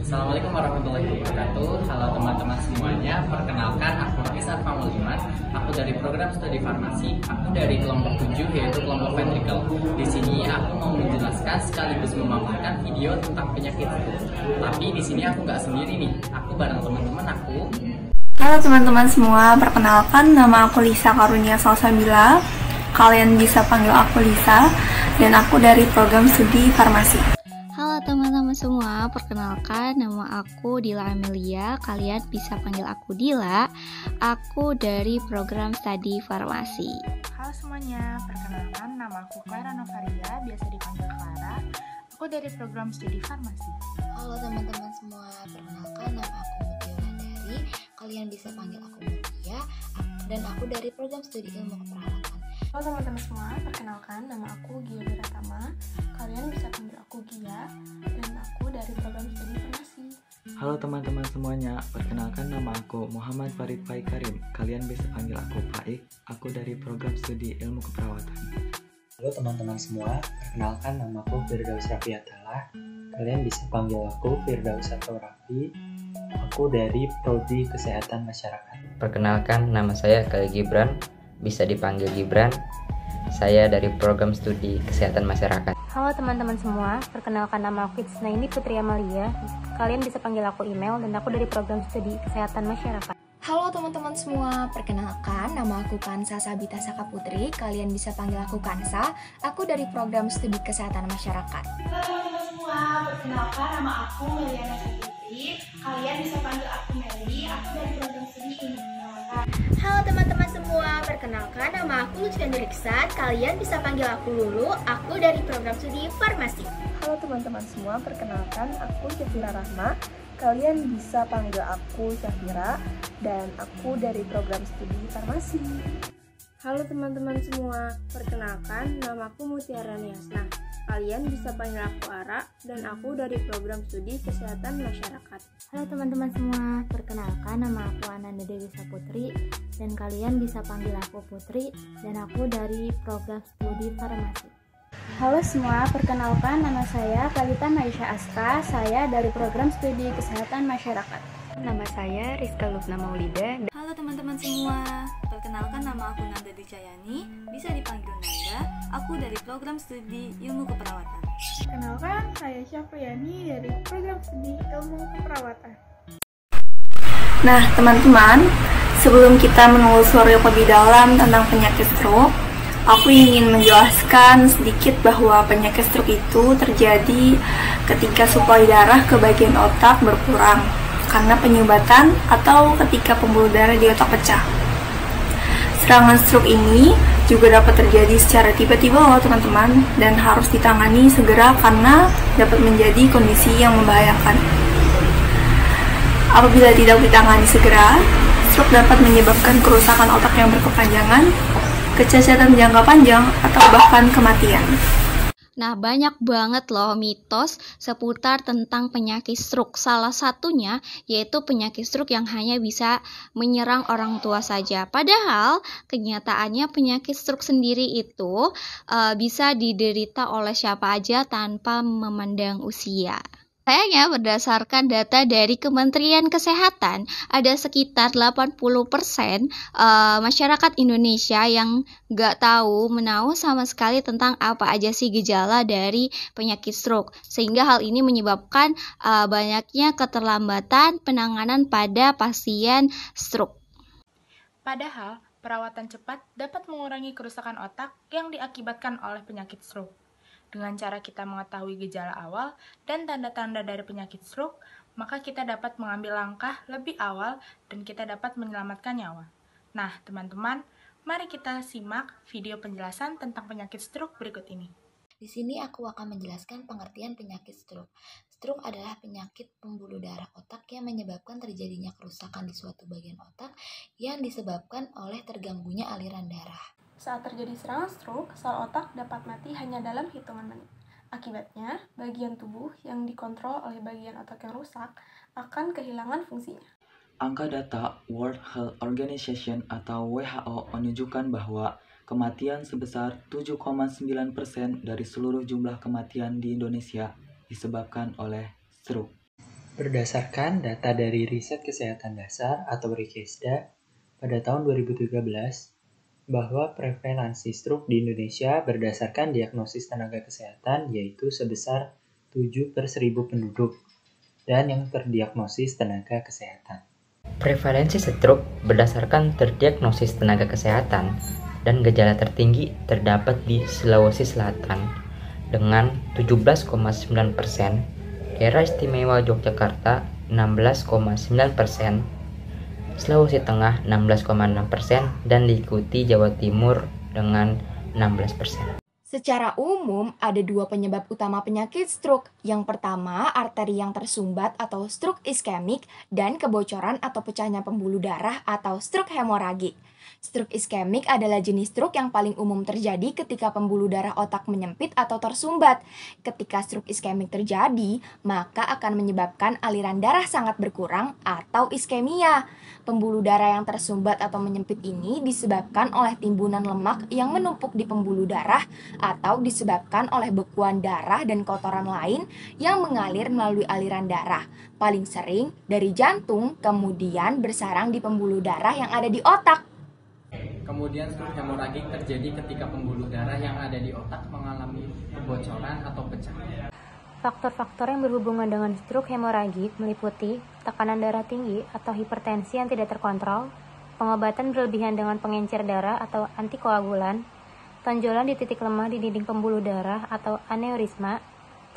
Assalamualaikum warahmatullahi wabarakatuh. Halo teman-teman semuanya. Perkenalkan, aku Hafiz Arfamul Iman. Aku dari program studi farmasi. Aku dari kelompok 7 yaitu kelompok ventricle. Di sini aku mau menjelaskan sekaligus memaparkan video tentang penyakit stroke. Tapi di sini aku nggak sendiri nih. Aku bareng teman-teman aku. Halo teman-teman semua, perkenalkan nama aku Lisa Karunia Salsabila. Kalian bisa panggil aku Lisa dan aku dari program studi farmasi. Halo teman-teman semua, perkenalkan nama aku Dila Amelia. Kalian bisa panggil aku Dila. Aku dari program studi farmasi. Halo semuanya, perkenalkan nama aku Clara Novaria, biasa dipanggil Clara. Aku dari program studi farmasi. Halo teman-teman semua, perkenalkan nama aku Mutia Wulandari. Kalian bisa panggil aku Mutia dan aku dari program studi ilmu keperawatan. Halo teman-teman semua, perkenalkan nama aku Gia Wiratama. Kalian bisa panggil aku Gia dan aku dari program studi farmasi. Halo teman-teman semuanya, perkenalkan nama aku Muhammad Farid Faik Karim. Kalian bisa panggil aku Faik, aku dari program studi ilmu keperawatan. Halo teman-teman semua, perkenalkan nama aku Firdaus Raffi Atala. Kalian bisa panggil aku Firdaus atau Raffi. Aku dari Prodi Kesehatan Masyarakat. Perkenalkan nama saya Khalil Gibran, bisa dipanggil Gibran. Saya dari program studi Kesehatan Masyarakat. Halo teman-teman semua, perkenalkan nama aku Isnaini Putri Amalia. Kalian bisa panggil aku Email dan aku dari program studi Kesehatan Masyarakat. Halo teman-teman semua, perkenalkan nama aku Kansa Sabita Saka Putri. Kalian bisa panggil aku Kansa. Aku dari program studi Kesehatan Masyarakat. Halo teman-teman semua, perkenalkan nama aku Meliana Putri. Kalian bisa panggil aku Meli. Aku dari program studi ilmu keperawatan. Halo teman-teman semua, perkenalkan nama aku Lutfian Diriksan. Kalian bisa panggil aku Lulu. Aku dari program studi farmasi. Halo teman-teman semua, perkenalkan aku Syafira Rahma. Kalian bisa panggil aku Syafira dan aku dari program studi farmasi. Halo teman-teman semua, perkenalkan nama aku Mutiara Niasna. Kalian bisa panggil aku Ara dan aku dari program studi Kesehatan Masyarakat. Halo teman-teman semua, perkenalkan nama aku Ananda Dewi Saputri dan kalian bisa panggil aku Putri dan aku dari program studi farmasi. Halo semua, perkenalkan nama saya Kalita Maisha Astra. Saya dari program studi Kesehatan Masyarakat. Nama saya Rizka Lubna Maulida. Halo teman-teman semua, perkenalkan nama aku Nanda Dicayani, bisa dipanggil Nanda. Aku dari program studi ilmu keperawatan. Perkenalkan, saya Syafriani dari program studi ilmu keperawatan. Nah teman-teman, sebelum kita menelusuri lebih dalam tentang penyakit stroke, aku ingin menjelaskan sedikit bahwa penyakit stroke itu terjadi ketika suplai darah ke bagian otak berkurang karena penyumbatan atau ketika pembuluh darah di otak pecah. Serangan stroke ini juga dapat terjadi secara tiba-tiba loh teman-teman, dan harus ditangani segera karena dapat menjadi kondisi yang membahayakan. Apabila tidak ditangani segera, stroke dapat menyebabkan kerusakan otak yang berkepanjangan, kecacatan jangka panjang, atau bahkan kematian. Nah, banyak banget loh mitos seputar tentang penyakit stroke. Salah satunya yaitu penyakit stroke yang hanya bisa menyerang orang tua saja. Padahal kenyataannya penyakit stroke sendiri itu bisa diderita oleh siapa aja tanpa memandang usia. Sayangnya berdasarkan data dari Kementerian Kesehatan, ada sekitar 80% masyarakat Indonesia yang nggak tahu menahu sama sekali tentang apa aja sih gejala dari penyakit stroke. Sehingga hal ini menyebabkan banyaknya keterlambatan penanganan pada pasien stroke. Padahal, perawatan cepat dapat mengurangi kerusakan otak yang diakibatkan oleh penyakit stroke. Dengan cara kita mengetahui gejala awal dan tanda-tanda dari penyakit stroke, maka kita dapat mengambil langkah lebih awal dan kita dapat menyelamatkan nyawa. Nah, teman-teman, mari kita simak video penjelasan tentang penyakit stroke berikut ini. Di sini aku akan menjelaskan pengertian penyakit stroke. Stroke adalah penyakit pembuluh darah otak yang menyebabkan terjadinya kerusakan di suatu bagian otak yang disebabkan oleh terganggunya aliran darah. Saat terjadi serangan stroke, sel otak dapat mati hanya dalam hitungan menit. Akibatnya, bagian tubuh yang dikontrol oleh bagian otak yang rusak akan kehilangan fungsinya. Angka data World Health Organization atau WHO menunjukkan bahwa kematian sebesar 7,9% dari seluruh jumlah kematian di Indonesia disebabkan oleh stroke. Berdasarkan data dari Riset Kesehatan Dasar atau Rikesda pada tahun 2013, bahwa prevalensi stroke di Indonesia berdasarkan diagnosis tenaga kesehatan yaitu sebesar 7/1000 penduduk dan yang terdiagnosis tenaga kesehatan. Prevalensi stroke berdasarkan terdiagnosis tenaga kesehatan dan gejala tertinggi terdapat di Sulawesi Selatan dengan 17,9%, Daerah Istimewa Yogyakarta 16,9%, Sulawesi Tengah 16,6%, dan diikuti Jawa Timur dengan 16%. Secara umum, ada dua penyebab utama penyakit stroke. Yang pertama, arteri yang tersumbat atau stroke iskemik, dan kebocoran atau pecahnya pembuluh darah atau stroke hemoragik. Stroke iskemik adalah jenis stroke yang paling umum terjadi ketika pembuluh darah otak menyempit atau tersumbat. Ketika stroke iskemik terjadi, maka akan menyebabkan aliran darah sangat berkurang atau iskemia. Pembuluh darah yang tersumbat atau menyempit ini disebabkan oleh timbunan lemak yang menumpuk di pembuluh darah atau disebabkan oleh bekuan darah dan kotoran lain yang mengalir melalui aliran darah. Paling sering dari jantung, kemudian bersarang di pembuluh darah yang ada di otak. Kemudian stroke hemoragik terjadi ketika pembuluh darah yang ada di otak mengalami kebocoran atau pecah. Faktor-faktor yang berhubungan dengan stroke hemoragik meliputi tekanan darah tinggi atau hipertensi yang tidak terkontrol, pengobatan berlebihan dengan pengencer darah atau antikoagulan, tonjolan di titik lemah di dinding pembuluh darah atau aneurisma,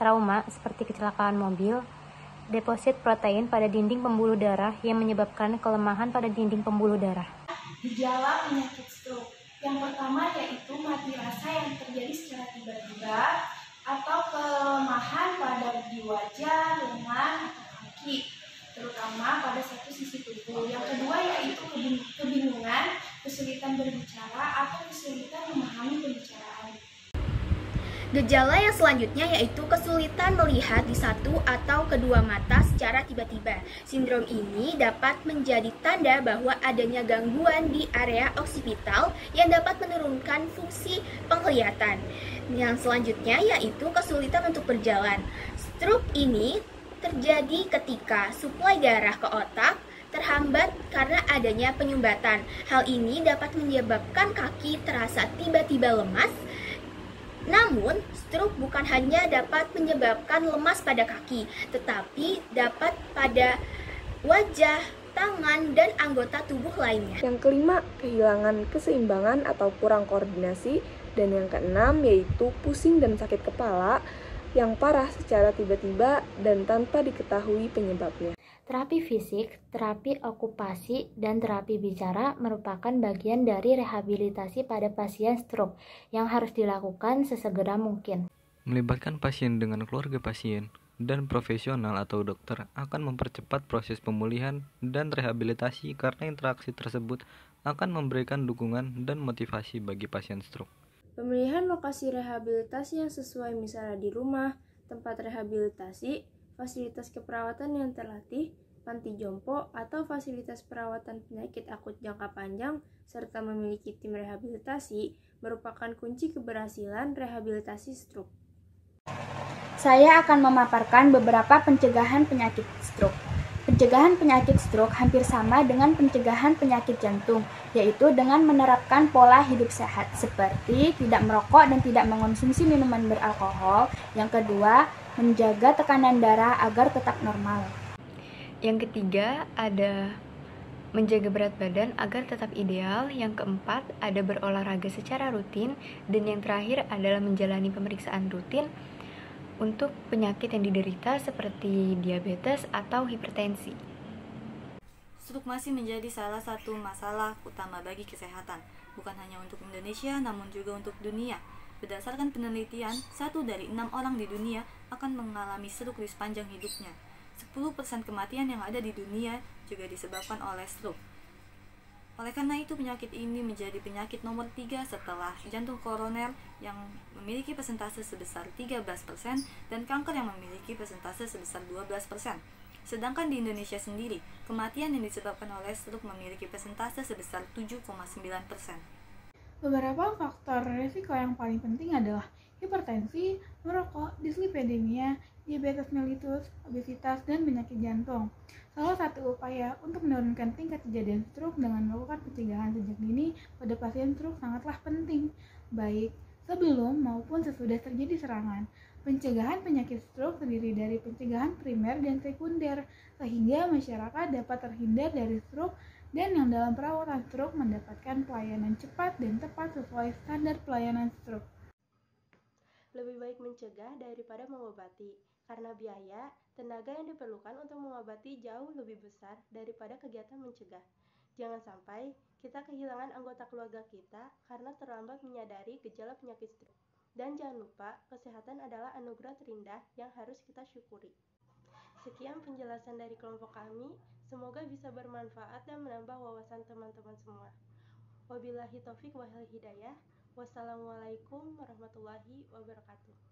trauma seperti kecelakaan mobil, deposit protein pada dinding pembuluh darah yang menyebabkan kelemahan pada dinding pembuluh darah. Gejala penyakit stroke. Yang pertama yaitu mati rasa yang terjadi secara tiba-tiba atau kelemahan pada di wajah, lengan, atau kaki, terutama pada satu sisi tubuh. Yang kedua yaitu kebingungan, kesulitan berbicara, atau kesulitan memahami pembicaraan. Gejala yang selanjutnya yaitu kesulitan melihat di satu atau kedua mata secara tiba-tiba. Sindrom ini dapat menjadi tanda bahwa adanya gangguan di area oksipital yang dapat menurunkan fungsi penglihatan. Yang selanjutnya yaitu kesulitan untuk berjalan. Stroke ini terjadi ketika suplai darah ke otak terhambat karena adanya penyumbatan. Hal ini dapat menyebabkan kaki terasa tiba-tiba lemas. Namun, stroke bukan hanya dapat menyebabkan lemas pada kaki, tetapi dapat pada wajah, tangan, dan anggota tubuh lainnya. Yang kelima, kehilangan keseimbangan atau kurang koordinasi. Dan yang keenam, yaitu pusing dan sakit kepala yang parah secara tiba-tiba dan tanpa diketahui penyebabnya. Terapi fisik, terapi okupasi, dan terapi bicara merupakan bagian dari rehabilitasi pada pasien stroke yang harus dilakukan sesegera mungkin. Melibatkan pasien dengan keluarga pasien dan profesional atau dokter akan mempercepat proses pemulihan dan rehabilitasi karena interaksi tersebut akan memberikan dukungan dan motivasi bagi pasien stroke. Pemilihan lokasi rehabilitasi yang sesuai, misalnya di rumah, tempat rehabilitasi, fasilitas keperawatan yang terlatih, panti jompo, atau fasilitas perawatan penyakit akut jangka panjang, serta memiliki tim rehabilitasi, merupakan kunci keberhasilan rehabilitasi stroke. Saya akan memaparkan beberapa pencegahan penyakit stroke. Pencegahan penyakit stroke hampir sama dengan pencegahan penyakit jantung, yaitu dengan menerapkan pola hidup sehat, seperti tidak merokok dan tidak mengonsumsi minuman beralkohol. Yang kedua, menjaga tekanan darah agar tetap normal. Yang ketiga, ada menjaga berat badan agar tetap ideal. Yang keempat, ada berolahraga secara rutin. Dan yang terakhir adalah menjalani pemeriksaan rutin untuk penyakit yang diderita seperti diabetes atau hipertensi. Stroke masih menjadi salah satu masalah utama bagi kesehatan, bukan hanya untuk Indonesia namun juga untuk dunia. Berdasarkan penelitian, 1 dari 6 orang di dunia akan mengalami stroke di sepanjang hidupnya. 10% kematian yang ada di dunia juga disebabkan oleh stroke. Oleh karena itu, penyakit ini menjadi penyakit nomor 3 setelah jantung koroner yang memiliki persentase sebesar 13% dan kanker yang memiliki persentase sebesar 12%. Sedangkan di Indonesia sendiri, kematian yang disebabkan oleh stroke memiliki persentase sebesar 7,9%. Beberapa faktor risiko yang paling penting adalah hipertensi, merokok, dislipidemia, diabetes mellitus, obesitas, dan penyakit jantung. Salah satu upaya untuk menurunkan tingkat kejadian stroke dengan melakukan pencegahan sejak dini pada pasien stroke sangatlah penting, baik sebelum maupun sesudah terjadi serangan. Pencegahan penyakit stroke terdiri dari pencegahan primer dan sekunder, sehingga masyarakat dapat terhindar dari stroke dan yang dalam perawatan stroke mendapatkan pelayanan cepat dan tepat sesuai standar pelayanan stroke. Lebih baik mencegah daripada mengobati, karena biaya, tenaga yang diperlukan untuk mengobati jauh lebih besar daripada kegiatan mencegah. Jangan sampai kita kehilangan anggota keluarga kita karena terlambat menyadari gejala penyakit stroke. Dan jangan lupa, kesehatan adalah anugerah terindah yang harus kita syukuri. Sekian penjelasan dari kelompok kami, semoga bisa bermanfaat dan menambah wawasan teman-teman semua. Wabillahi taufik wal hidayah. Wassalamualaikum warahmatullahi wabarakatuh.